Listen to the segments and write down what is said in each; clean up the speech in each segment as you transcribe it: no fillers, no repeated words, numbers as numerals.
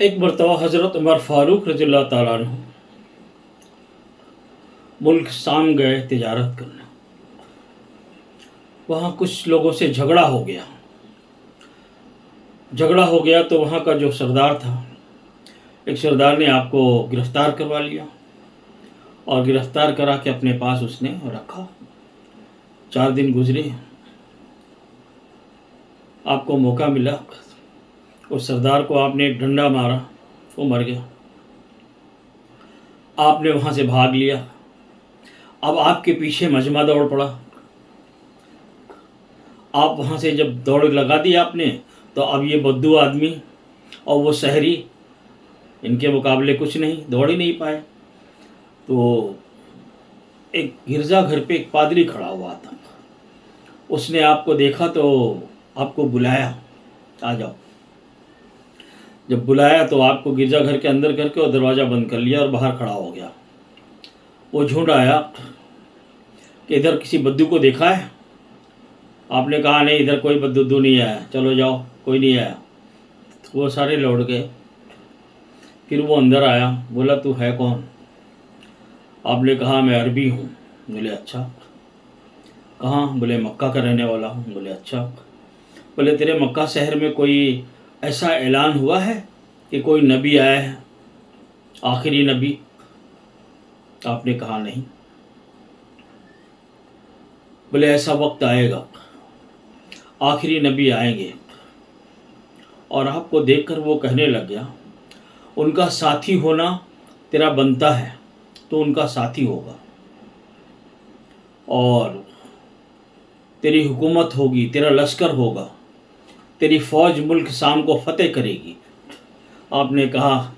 ایک مرتبہ حضرت عمر فاروق رضی اللہ تعالیٰ عنہ ملک شام گئے تجارت کرنے. وہاں کچھ لوگوں سے جھگڑا ہو گیا تو وہاں کا جو سردار تھا، ایک سردار نے آپ کو گرفتار کروا لیا اور گرفتار کرا کے اپنے پاس اس نے رکھا. 4 دن گزرے، آپ کو موقع ملا، اس سردار کو آپ نے ایک ڈنڈا مارا، وہ مر گیا. آپ نے وہاں سے بھاگ لیا. اب آپ کے پیچھے مجمع دوڑ پڑا. آپ وہاں سے جب دوڑ لگا دی آپ نے، تو اب یہ بدو آدمی اور وہ شہری، ان کے مقابلے کچھ نہیں، دوڑ ہی نہیں پائے. تو ایک گرجا گھر پہ ایک پادری کھڑا ہوا تھا. اس نے آپ کو دیکھا تو آپ کو بلایا، آ جاؤ. جب بلایا تو آپ کو گرجا گھر کے اندر کر کے اور دروازہ بند کر لیا اور باہر کھڑا ہو گیا. وہ جھونڈ آیا کہ ادھر کسی بدو کو دیکھا ہے؟ آپ نے کہا نہیں، ادھر کوئی بدو نہیں آیا، چلو جاؤ، کوئی نہیں آیا. وہ سارے لوٹ گئے. پھر وہ اندر آیا، بولا تو ہے کون؟ آپ نے کہا میں عربی ہوں. بولے اچھا، کہاں؟ بولے مکہ کا رہنے والا ہوں. بولے اچھا. بولے تیرے مکہ شہر میں کوئی ایسا اعلان ہوا ہے کہ کوئی نبی آیا ہے، آخری نبی؟ آپ نے کہا نہیں. بولے ایسا وقت آئے گا، آخری نبی آئیں گے. اور آپ کو دیکھ کر وہ کہنے لگ گیا، ان کا ساتھی ہونا تیرا بنتا ہے، تو ان کا ساتھی ہوگا، اور تیری حکومت ہوگی، تیرا لشکر ہوگا، تیری فوج ملک شام کو فتح کرے گی. آپ نے کہا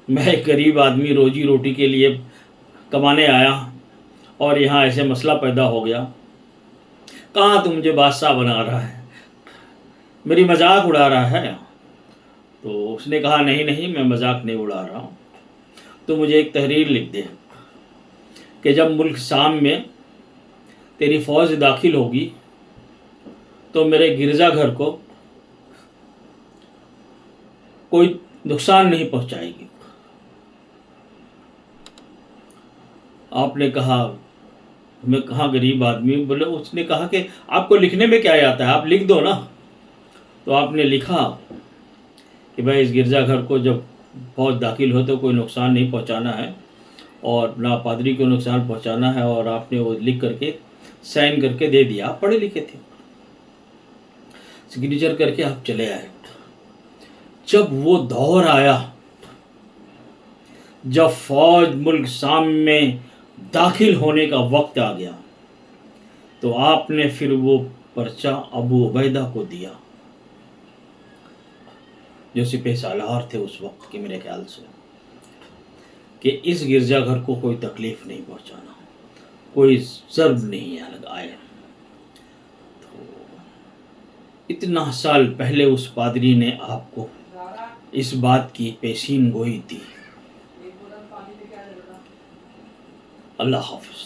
میں ایک غریب آدمی روزی روٹی کے لیے کمانے آیا اور یہاں ایسے مسئلہ پیدا ہو گیا. کہاں تو مجھے بادشاہ بنا رہا ہے، میری مذاق اڑا رہا ہے. تو اس نے کہا نہیں، میں مذاق نہیں اڑا رہا ہوں. تو مجھے ایک تحریر لکھ دے کہ جب ملک شام میں تیری فوج داخل ہوگی تو میرے گرجا گھر کو کوئی نقصان نہیں پہنچائے گی. آپ نے کہا میں کہاں غریب آدمی ہوں. بولے اس نے کہا کہ آپ کو لکھنے میں کیا آتا ہے، آپ لکھ دو نا. تو آپ نے لکھا کہ بھائی اس گرجا گھر کو جب فوج داخل ہو تو کوئی نقصان نہیں پہنچانا ہے، اور نہ پادری کو نقصان پہنچانا ہے. اور آپ نے وہ لکھ کر کے سائن کر کے دے دیا. آپ پڑھے لکھے تھے، سگنیچر کر کے آپ چلے آئے. جب وہ دور آیا، جب فوج ملک شام میں داخل ہونے کا وقت آ گیا، تو آپ نے پھر وہ پرچہ ابو عبیدہ کو دیا، جو سپہ سالار تھے اس وقت کے میرے خیال سے، کہ اس گرجا گھر کو کوئی تکلیف نہیں پہنچانا، کوئی ضرب نہیں آئے. تو اتنا سال پہلے اس پادری نے آپ کو اس بات کی پیشین گوئی دی. اللہ حافظ.